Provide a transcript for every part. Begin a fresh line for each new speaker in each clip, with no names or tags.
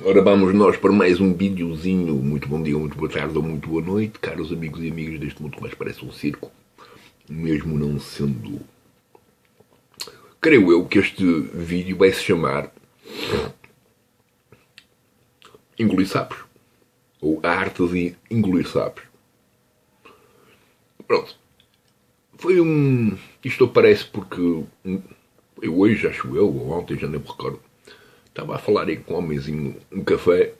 Ora, vamos nós para mais um videozinho. Muito bom dia, muito boa tarde ou muito boa noite, caros amigos e amigas deste mundo que mais parece um circo, mesmo não sendo. Creio eu que este vídeo vai se chamar Engolir Sapos, ou a arte de engolir sapos. Pronto. Foi um... Isto aparece porque eu hoje, acho eu, ou ontem, já nem me recordo, estava a falar aí com um homenzinho num café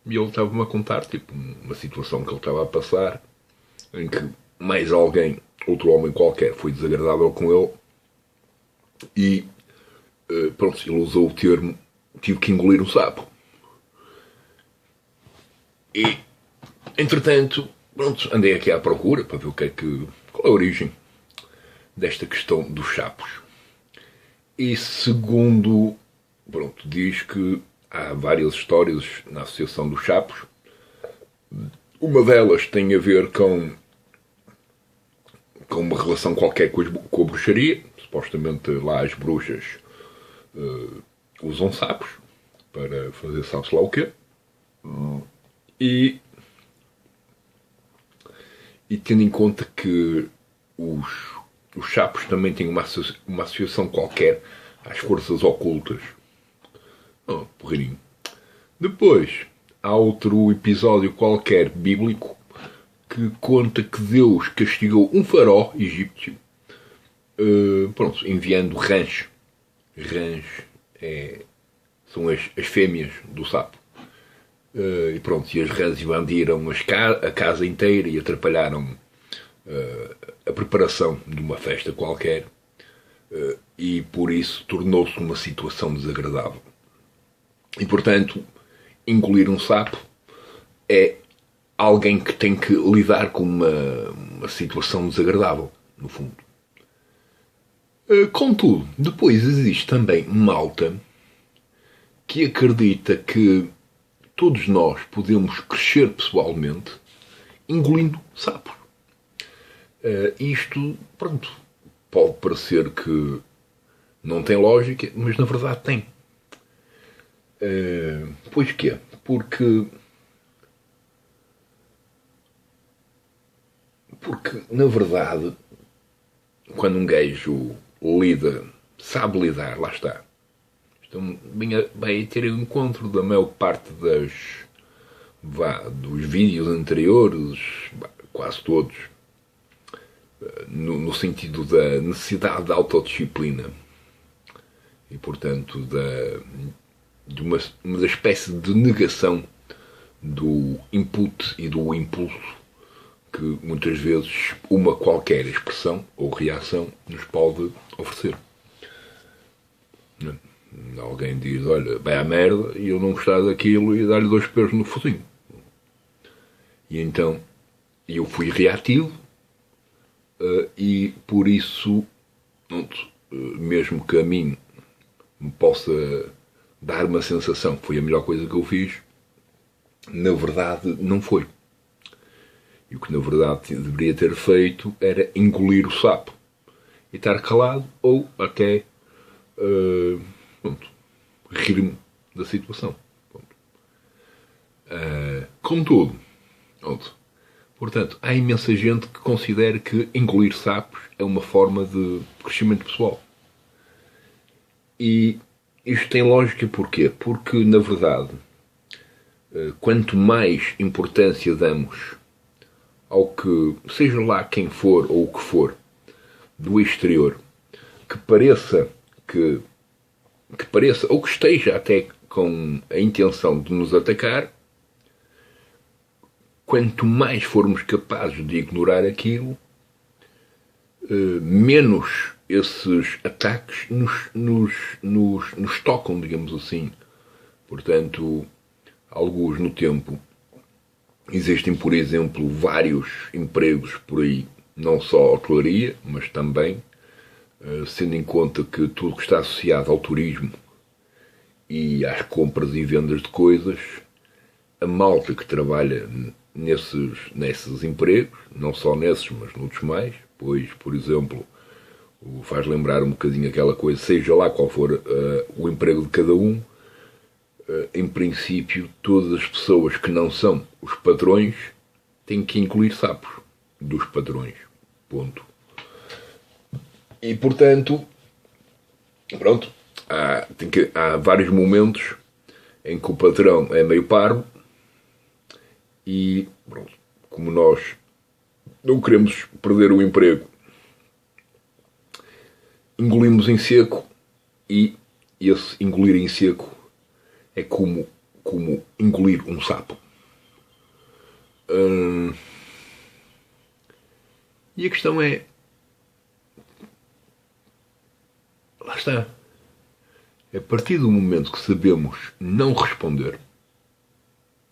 e ele estava-me a contar tipo uma situação que ele estava a passar em que mais alguém, outro homem qualquer, foi desagradável com ele e pronto, ele usou o termo tive que engolir um sapo. E entretanto, pronto, andei aqui à procura para ver o que é que, qual é a origem desta questão dos sapos. E segundo, pronto, diz que há várias histórias na Associação dos Sapos. Uma delas tem a ver com uma relação qualquer com a bruxaria. Supostamente lá as bruxas usam sapos para fazer sabe-se lá o quê. E tendo em conta que os sapos também têm uma associação qualquer às forças ocultas. Oh, porreirinho. Depois, há outro episódio qualquer bíblico que conta que Deus castigou um faraó egípcio, pronto, enviando rãs. Rãs são as fêmeas do sapo. E pronto, e as rãs invadiram a casa inteira e atrapalharam a preparação de uma festa qualquer. E por isso tornou-se uma situação desagradável. E portanto, engolir um sapo é alguém que tem que lidar com uma situação desagradável, no fundo. Contudo, depois existe também malta que acredita que todos nós podemos crescer pessoalmente engolindo sapos. Isto, pronto, pode parecer que não tem lógica, mas na verdade tem. Pois que é? Porque na verdade, quando um gajo sabe lidar, lá está. Então, vai ter o encontro da maior parte dos vídeos anteriores, quase todos, no sentido da necessidade de autodisciplina e, portanto, de uma espécie de negação do input e do impulso que muitas vezes uma qualquer expressão ou reação nos pode oferecer. Alguém diz, olha, vai à merda, e eu não gostar daquilo e dar-lhe 2 pesos no focinho. E então eu fui reativo e por isso, mesmo que a mim me possa dar uma sensação que foi a melhor coisa que eu fiz, na verdade não foi. E o que na verdade deveria ter feito era engolir o sapo e estar calado ou até rir-me da situação. Contudo, portanto, há imensa gente que considera que engolir sapos é uma forma de crescimento pessoal. E isto tem lógica porquê? Porque, na verdade, quanto mais importância damos ao que, seja lá quem for ou o que for, do exterior, que pareça ou que esteja até com a intenção de nos atacar, quanto mais formos capazes de ignorar aquilo, menos esses ataques nos tocam, digamos assim. Portanto, alguns no tempo, existem, por exemplo, vários empregos por aí, não só a hotelaria, mas também, sendo em conta que tudo que está associado ao turismo e às compras e vendas de coisas, a malta que trabalha nesses empregos, não só nesses, mas noutros mais, pois, por exemplo, faz lembrar um bocadinho aquela coisa, seja lá qual for o emprego de cada um, em princípio, todas as pessoas que não são os padrões têm que incluir sapos dos padrões. Ponto. E, portanto, pronto, há vários momentos em que o padrão é meio parvo e, pronto, como nós não queremos perder o emprego, engolimos em seco e esse engolir em seco é como engolir um sapo. E a questão é, lá está, a partir do momento que sabemos não responder,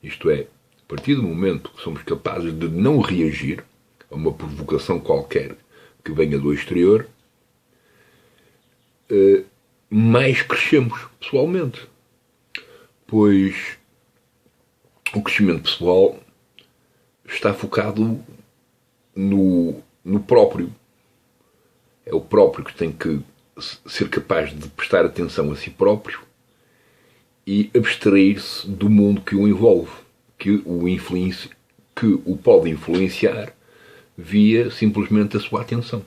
isto é, a partir do momento que somos capazes de não reagir a uma provocação qualquer que venha do exterior, mais crescemos pessoalmente. Pois o crescimento pessoal está focado no próprio. É o próprio que tem que ser capaz de prestar atenção a si próprio e abstrair-se do mundo que o envolve, que o pode influenciar via simplesmente a sua atenção.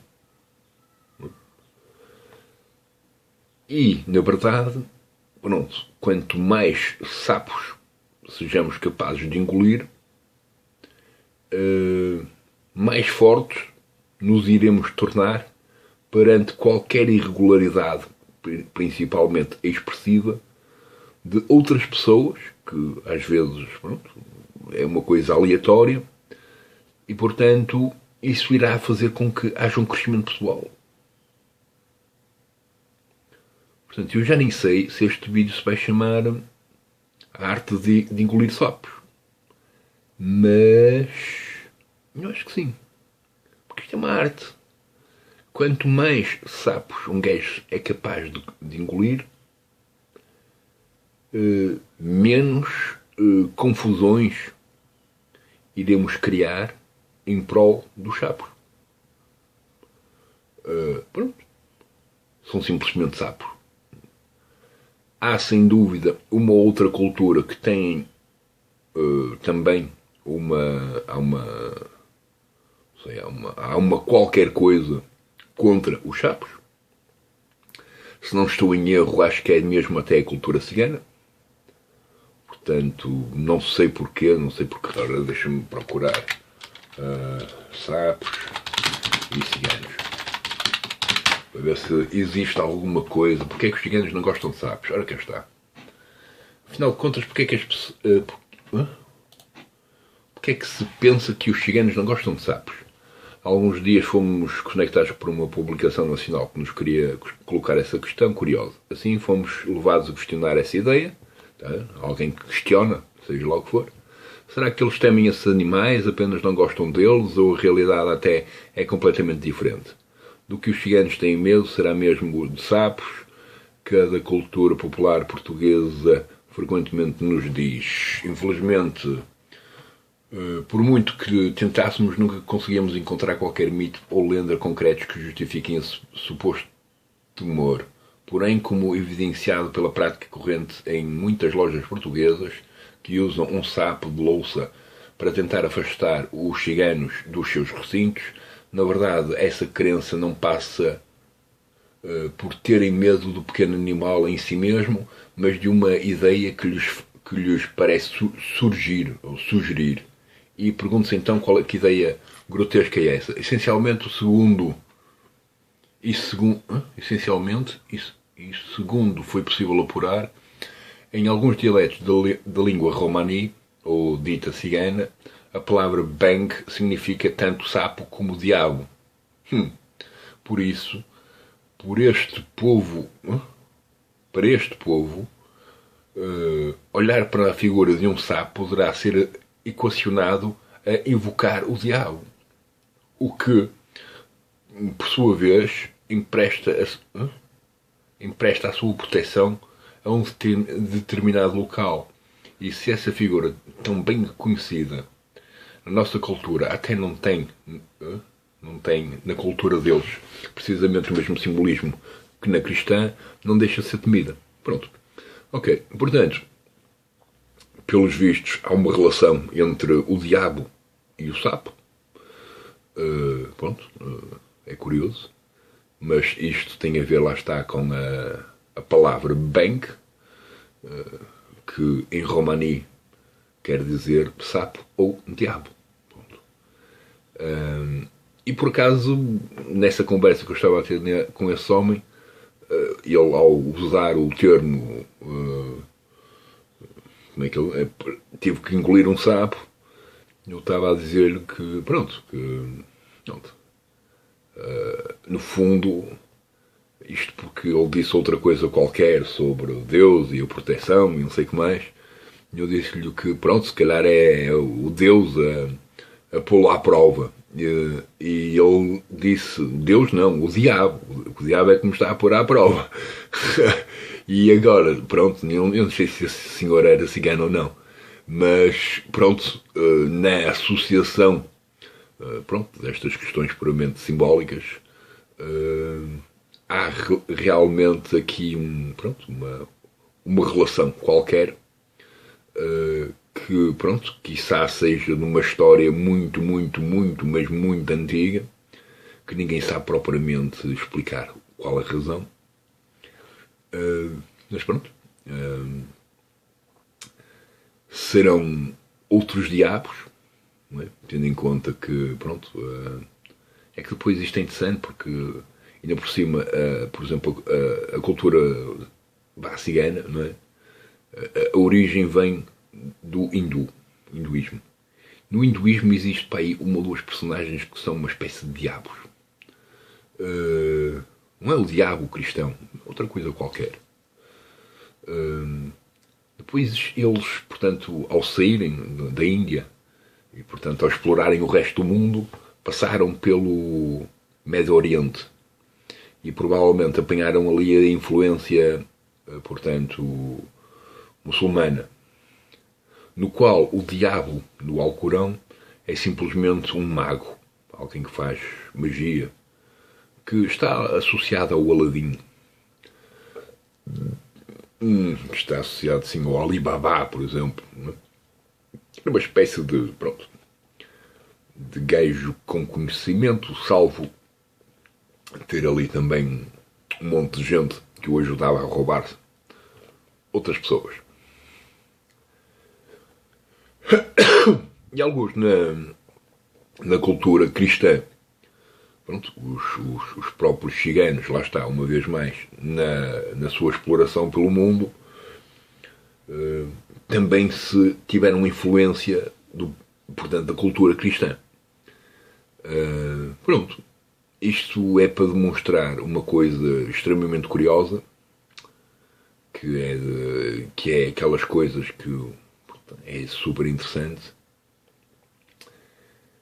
E, na verdade, pronto, quanto mais sapos sejamos capazes de engolir, mais fortes nos iremos tornar perante qualquer irregularidade, principalmente expressiva, de outras pessoas, que às vezes, pronto, é uma coisa aleatória, e portanto isso irá fazer com que haja um crescimento pessoal. Portanto, eu já nem sei se este vídeo se vai chamar A Arte de Engolir Sapos. Mas eu acho que sim. Porque isto é uma arte. Quanto mais sapos um gajo é capaz de engolir, menos confusões iremos criar em prol dos sapos. Pronto. São simplesmente sapos. Há, sem dúvida, uma outra cultura que tem também há uma qualquer coisa contra os sapos. Se não estou em erro, acho que é mesmo até a cultura cigana. Portanto, não sei porquê. Agora deixa-me procurar sapos e ciganos, para ver se existe alguma coisa. Porque é que os ciganos não gostam de sapos? Ora, cá está. Afinal de contas, porque é que as pessoas... porque é que se pensa que os ciganos não gostam de sapos? Há alguns dias fomos conectados por uma publicação nacional que nos queria colocar essa questão curiosa. Assim fomos levados a questionar essa ideia. Tá? Alguém que questiona, seja lá o que for. Será que eles temem esses animais, apenas não gostam deles, ou a realidade até é completamente diferente? Do que os ciganos têm medo será mesmo de sapos. Cada cultura popular portuguesa frequentemente nos diz. Infelizmente, por muito que tentássemos, nunca conseguíamos encontrar qualquer mito ou lenda concretos que justifiquem esse suposto temor. Porém, como evidenciado pela prática corrente em muitas lojas portuguesas, que usam um sapo de louça para tentar afastar os ciganos dos seus recintos, na verdade, essa crença não passa por terem medo do pequeno animal em si mesmo, mas de uma ideia que lhes parece surgir ou sugerir. E pergunto-se então que ideia grotesca é essa. Essencialmente, segundo foi possível apurar, em alguns dialetos da língua romani, ou dita cigana, a palavra bang significa tanto sapo como diabo. Por isso, para este povo, olhar para a figura de um sapo poderá ser equacionado a invocar o diabo, o que, por sua vez, empresta a sua proteção a um determinado local. E se essa figura tão bem conhecida na nossa cultura até não tem na cultura deles precisamente o mesmo simbolismo que na cristã, não deixa de ser temida. Pronto. Ok, portanto, pelos vistos, há uma relação entre o diabo e o sapo. Pronto, é curioso. Mas isto tem a ver, lá está, com a palavra bank, que em romani quer dizer sapo ou diabo. E por acaso, nessa conversa que eu estava a ter com esse homem, ele, ao usar o termo, como é que ele tive que engolir um sapo, eu estava a dizer-lhe que, pronto, no fundo, isto porque ele disse outra coisa qualquer sobre Deus e a proteção e não sei o que mais, eu disse-lhe que, pronto, se calhar é o Deus a pô-lo à prova. E ele disse, Deus não, o diabo é que me está a pôr à prova. E agora, pronto, eu não sei se esse senhor era cigano ou não, mas pronto, na associação destas questões puramente simbólicas, há realmente aqui uma relação qualquer, que, pronto, quiçá seja numa história muito, mas muito antiga, que ninguém sabe propriamente explicar qual a razão. Mas pronto, serão outros diabos, não é? Tendo em conta que, pronto, é que depois isto é interessante porque, ainda por cima, por exemplo, a cultura cigana, não é? A origem vem do hinduísmo. No hinduísmo existe para aí uma ou duas personagens que são uma espécie de diabos. Não é o diabo cristão, outra coisa qualquer. Depois eles, portanto, ao saírem da Índia e, portanto, ao explorarem o resto do mundo, passaram pelo Médio Oriente e provavelmente apanharam ali a influência, portanto, muçulmana, no qual o diabo, no Alcorão, é simplesmente um mago, alguém que faz magia, que está associado ao Aladim, que está associado, sim, ao Alibaba, por exemplo. É uma espécie de, pronto, de gajo com conhecimento, salvo ter ali também um monte de gente que o ajudava a roubar outras pessoas. E alguns na cultura cristã, pronto, os próprios ciganos, lá está, uma vez mais, na sua exploração pelo mundo, também se tiveram influência portanto, da cultura cristã. Pronto, isto é para demonstrar uma coisa extremamente curiosa, que é aquelas coisas que é super interessante,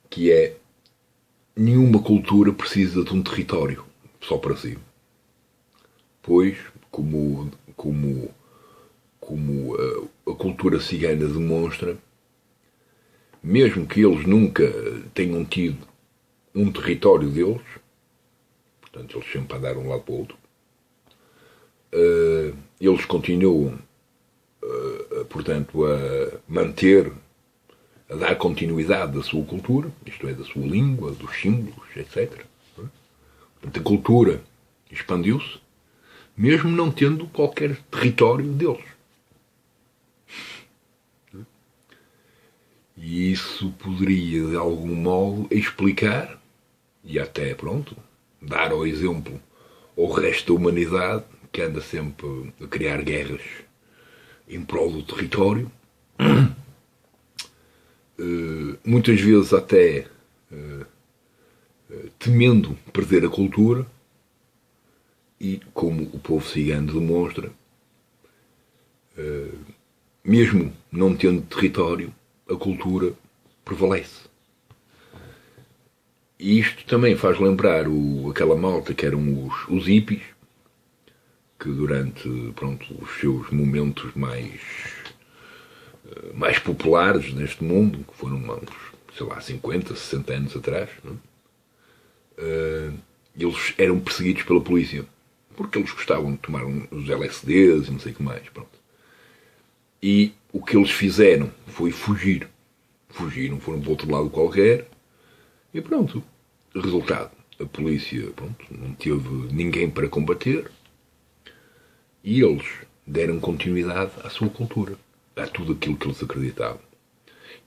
que é: nenhuma cultura precisa de um território só para si. Pois, como a cultura cigana demonstra, mesmo que eles nunca tenham tido um território deles, portanto, eles sempre andaram de um lado para o outro, eles continuam, portanto, a manter, a dar continuidade da sua cultura, isto é, da sua língua, dos símbolos, etc. Portanto, a cultura expandiu-se, mesmo não tendo qualquer território deles. E isso poderia, de algum modo, explicar, e até, pronto, dar ao exemplo ao resto da humanidade, que anda sempre a criar guerras em prol do território, muitas vezes até temendo perder a cultura, e como o povo cigano demonstra, mesmo não tendo território, a cultura prevalece. E isto também faz lembrar aquela malta que eram os hippies, que durante, pronto, os seus momentos mais populares neste mundo, que foram sei lá, 50, 60 anos atrás, eles eram perseguidos pela polícia, porque eles gostavam de tomar os LSDs e não sei o que mais, pronto. E o que eles fizeram foi fugir. Fugiram, foram para outro lado qualquer e pronto. Resultado, a polícia não teve ninguém para combater e eles deram continuidade à sua cultura, a tudo aquilo que eles acreditavam.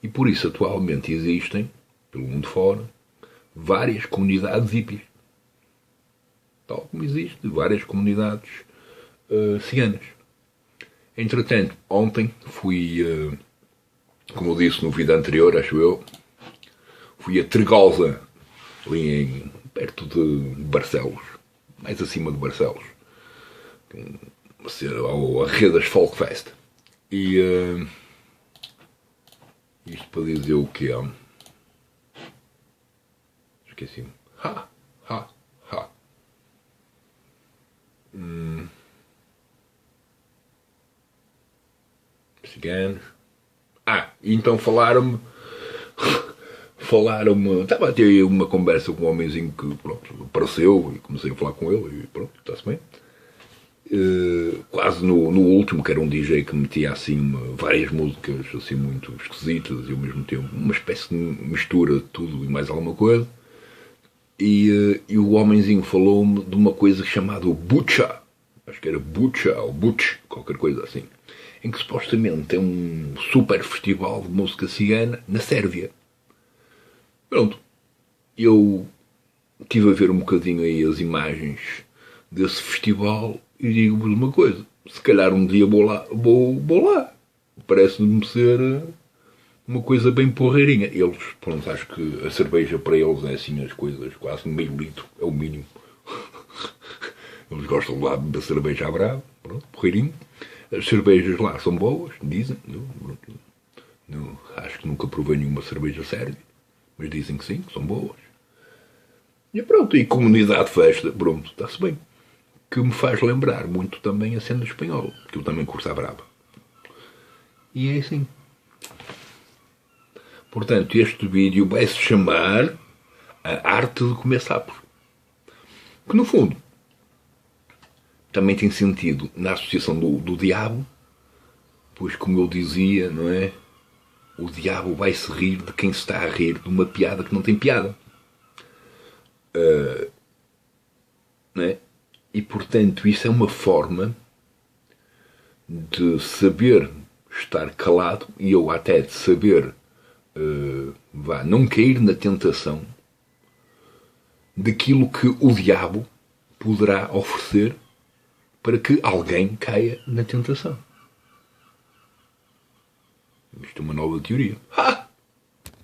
E por isso atualmente existem, pelo mundo fora, várias comunidades hippies. Tal como existem várias comunidades ciganas. Entretanto, ontem fui, como eu disse no vídeo anterior, acho eu, fui a Tregosa, ali perto de Barcelos, mais acima de Barcelos, ao Arredas Folk Fest. E isto para dizer o que é? Esqueci-me. Ciganos. Então falaram-me. Estava a ter uma conversa com um homenzinho que apareceu e comecei a falar com ele e pronto, está-se bem. Quase no último, que era um DJ que metia assim várias músicas assim muito esquisitas e ao mesmo tempo uma espécie de mistura de tudo e mais alguma coisa. E o homenzinho falou-me de uma coisa chamada Bucha, acho que era Bucha ou Butch, qualquer coisa assim, em que supostamente é um super festival de música cigana na Sérvia. Pronto, eu estive a ver um bocadinho aí as imagens desse festival e digo-vos uma coisa, se calhar um dia vou lá. Parece-me ser uma coisa bem porreirinha. Eles, pronto, acho que a cerveja para eles é assim as coisas, quase meio litro, é o mínimo. Eles gostam lá da cerveja à brava, pronto, porreirinho. As cervejas lá são boas, dizem. Acho que nunca provei nenhuma cerveja sérvia, mas dizem que sim, que são boas. E pronto, e comunidade festa, pronto, está-se bem. Que me faz lembrar muito também a cena espanhola, que eu também curto à brava. E é assim. Portanto, este vídeo vai-se chamar A Arte de Comer Sapos. Que no fundo também tem sentido na associação do diabo, pois como eu dizia, não é? O diabo vai se rir de quem se está a rir de uma piada que não tem piada. Não é? E portanto isso é uma forma de saber estar calado e eu até de saber não cair na tentação daquilo que o diabo poderá oferecer para que alguém caia na tentação. Isto é uma nova teoria.